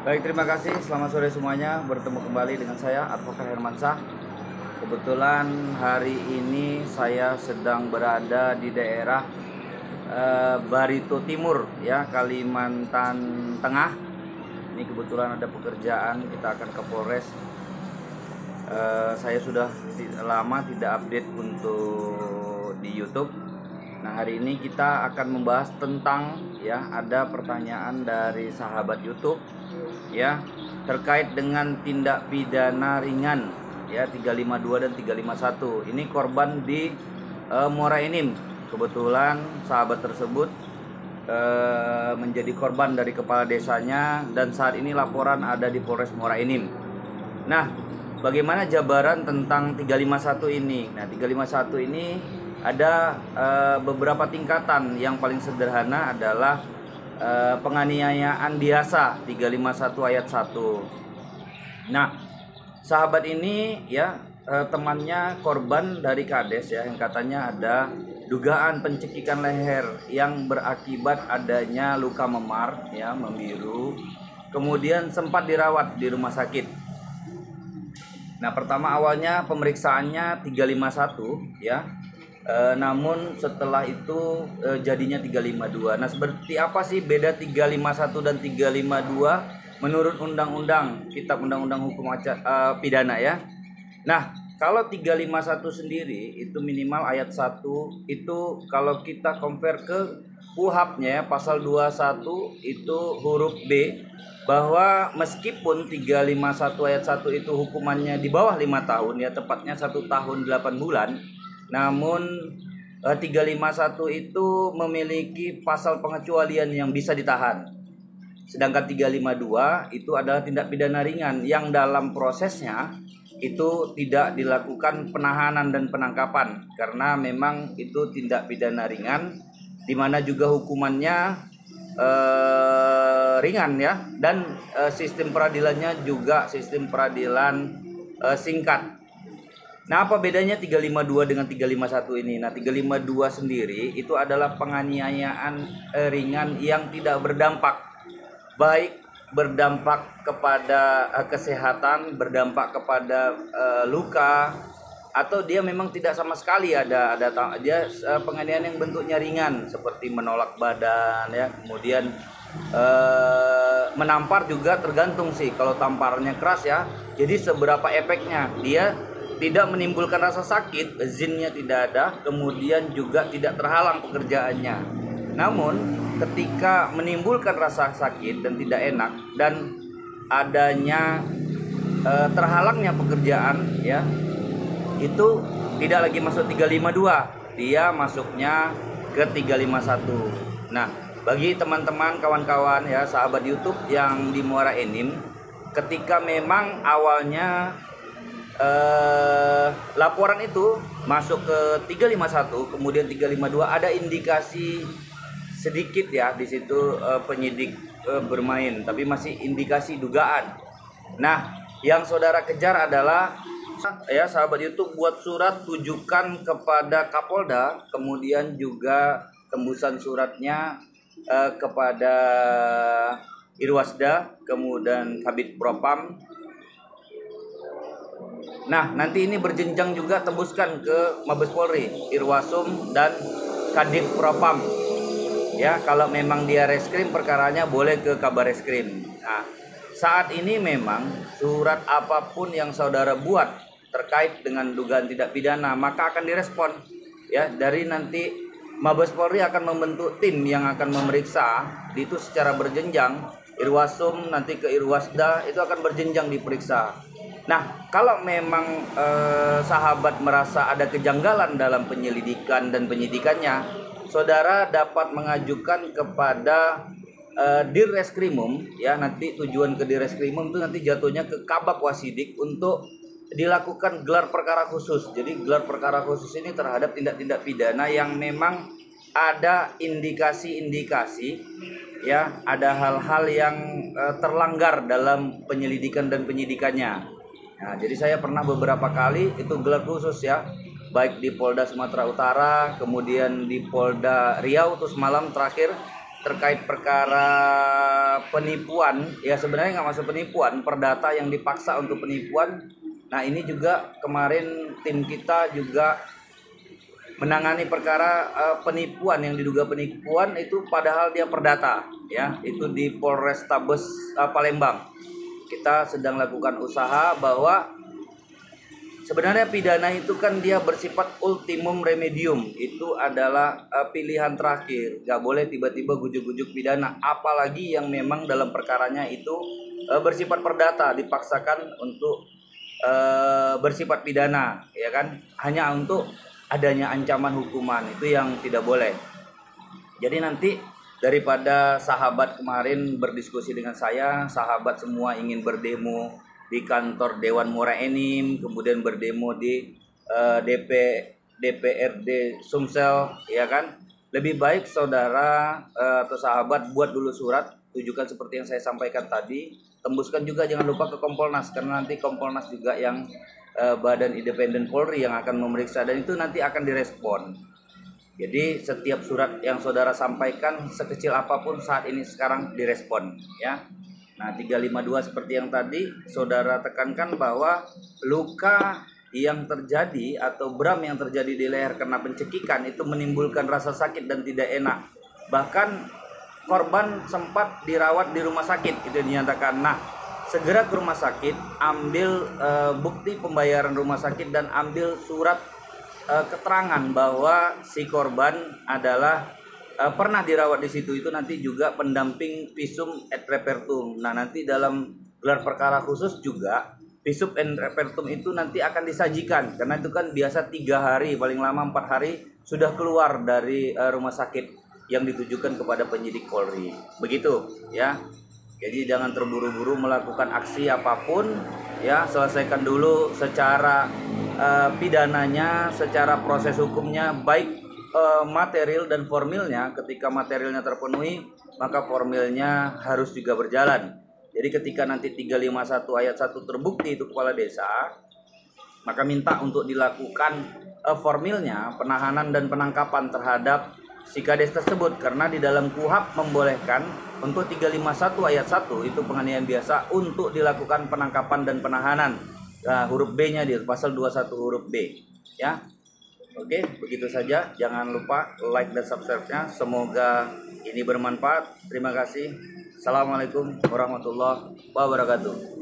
Baik, terima kasih. Selamat sore semuanya. Bertemu kembali dengan saya, Advokat Hermansyah. Kebetulan hari ini saya sedang berada di daerah Barito Timur, ya, Kalimantan Tengah. Ini kebetulan ada pekerjaan, kita akan ke Polres. Saya sudah lama tidak update untuk di YouTube. Nah, hari ini kita akan membahas tentang, ya, ada pertanyaan dari sahabat YouTube, ya, terkait dengan tindak pidana ringan, ya, 352 dan 351. Ini korban di Muara Enim. Kebetulan sahabat tersebut menjadi korban dari kepala desanya dan saat ini laporan ada di Polres Muara Enim. Nah, bagaimana jabaran tentang 351 ini? Nah, 351 ini ada beberapa tingkatan. Yang paling sederhana adalah penganiayaan biasa, 351 ayat 1. Nah, sahabat ini, ya, temannya korban dari Kades, ya, yang katanya ada dugaan pencekikan leher yang berakibat adanya luka memar, ya, membiru, kemudian sempat dirawat di rumah sakit. Nah, pertama awalnya pemeriksaannya 351, ya. Namun setelah itu jadinya 352. Nah, seperti apa sih beda 351 dan 352 menurut undang-undang Kitab Undang-Undang Hukum Pidana, ya. Nah, kalau 351 sendiri itu minimal ayat 1 itu kalau kita compare ke KUHP-nya, ya, pasal 21 itu huruf B, bahwa meskipun 351 ayat 1 itu hukumannya di bawah 5 tahun, ya, tepatnya 1 tahun 8 bulan, namun 351 itu memiliki pasal pengecualian yang bisa ditahan. Sedangkan 352 itu adalah tindak pidana ringan yang dalam prosesnya itu tidak dilakukan penahanan dan penangkapan, karena memang itu tindak pidana ringan di mana juga hukumannya ringan, ya, dan sistem peradilannya juga sistem peradilan singkat. Nah, apa bedanya 352 dengan 351 ini? Nah, 352 sendiri itu adalah penganiayaan ringan yang tidak berdampak, baik berdampak kepada kesehatan, berdampak kepada luka, atau dia memang tidak sama sekali ada dia penganiayaan yang bentuknya ringan seperti menolak badan, ya, kemudian menampar juga tergantung sih. Kalau tamparnya keras, ya, jadi seberapa efeknya, dia tidak menimbulkan rasa sakit, zinnya tidak ada, kemudian juga tidak terhalang pekerjaannya. Namun ketika menimbulkan rasa sakit dan tidak enak dan adanya terhalangnya pekerjaan, ya, itu tidak lagi masuk 352, dia masuknya ke 351. Nah, bagi teman-teman, kawan-kawan, ya, sahabat YouTube yang di Muara Enim, ketika memang awalnya laporan itu masuk ke 351 kemudian 352, ada indikasi sedikit, ya, di situ penyidik bermain, tapi masih indikasi dugaan. Nah, yang saudara kejar adalah, ya, sahabat YouTube, buat surat tujukan kepada Kapolda, kemudian juga tembusan suratnya kepada Irwasda, kemudian Kabid Propam. Nah, nanti ini berjenjang juga tembuskan ke Mabes Polri, Irwasum, dan Kadif Propam. Ya, kalau memang dia reskrim perkaranya boleh ke Kabar Reskrim. Nah, saat ini memang surat apapun yang saudara buat terkait dengan dugaan tidak pidana maka akan direspon, ya, dari nanti Mabes Polri akan membentuk tim yang akan memeriksa itu secara berjenjang. Irwasum nanti ke Irwasda, itu akan berjenjang diperiksa. Nah, kalau memang sahabat merasa ada kejanggalan dalam penyelidikan dan penyidikannya, saudara dapat mengajukan kepada Dirreskrimum, ya, nanti tujuan ke Dirreskrimum itu nanti jatuhnya ke Kabak Wasidik untuk dilakukan gelar perkara khusus. Jadi gelar perkara khusus ini terhadap tindak-tindak pidana yang memang ada indikasi-indikasi, ya, ada hal-hal yang terlanggar dalam penyelidikan dan penyidikannya. Nah, jadi saya pernah beberapa kali itu gelar khusus, ya, baik di Polda Sumatera Utara, kemudian di Polda Riau, terus malam terakhir terkait perkara penipuan, ya sebenarnya nggak masuk penipuan, perdata yang dipaksa untuk penipuan. Nah ini juga kemarin tim kita juga menangani perkara penipuan yang diduga penipuan itu padahal dia perdata, ya itu di Polrestabes Palembang. Kita sedang lakukan usaha bahwa sebenarnya pidana itu kan dia bersifat ultimum remedium. Itu adalah pilihan terakhir. Gak boleh tiba-tiba gujuk-gujuk pidana. Apalagi yang memang dalam perkaranya itu bersifat perdata, dipaksakan untuk bersifat pidana, ya kan? Hanya untuk adanya ancaman hukuman, itu yang tidak boleh. Jadi nanti daripada sahabat kemarin berdiskusi dengan saya, sahabat semua ingin berdemo di kantor Dewan Muara Enim, kemudian berdemo di DPRD Sumsel, ya kan? Lebih baik saudara atau sahabat buat dulu surat, tujukan seperti yang saya sampaikan tadi, tembuskan juga jangan lupa ke Kompolnas, karena nanti Kompolnas juga yang Badan Independen Polri yang akan memeriksa, dan itu nanti akan direspon. Jadi setiap surat yang saudara sampaikan sekecil apapun saat ini sekarang direspon, ya. Nah 352 seperti yang tadi saudara tekankan bahwa luka yang terjadi atau bram yang terjadi di leher karena pencekikan itu menimbulkan rasa sakit dan tidak enak. Bahkan korban sempat dirawat di rumah sakit, itu dinyatakan. Nah segera ke rumah sakit, ambil bukti pembayaran rumah sakit dan ambil surat keterangan bahwa si korban adalah pernah dirawat di situ. Itu nanti juga pendamping visum et repertum. Nah nanti dalam gelar perkara khusus juga visum et repertum itu nanti akan disajikan, karena itu kan biasa 3 hari, paling lama 4 hari sudah keluar dari rumah sakit yang ditujukan kepada penyidik Polri. Begitu ya. Jadi jangan terburu-buru melakukan aksi apapun, ya selesaikan dulu secara pidananya, secara proses hukumnya, baik material dan formilnya. Ketika materialnya terpenuhi, maka formilnya harus juga berjalan. Jadi ketika nanti 351 ayat 1 terbukti itu kepala desa, maka minta untuk dilakukan formilnya, penahanan dan penangkapan terhadap si kades tersebut, karena di dalam KUHP membolehkan untuk 351 ayat 1 itu penganiayaan biasa untuk dilakukan penangkapan dan penahanan. Nah, huruf B-nya di pasal 21 huruf B, ya. Oke, begitu saja. Jangan lupa like dan subscribe-nya. Semoga ini bermanfaat. Terima kasih. Assalamualaikum warahmatullahi wabarakatuh.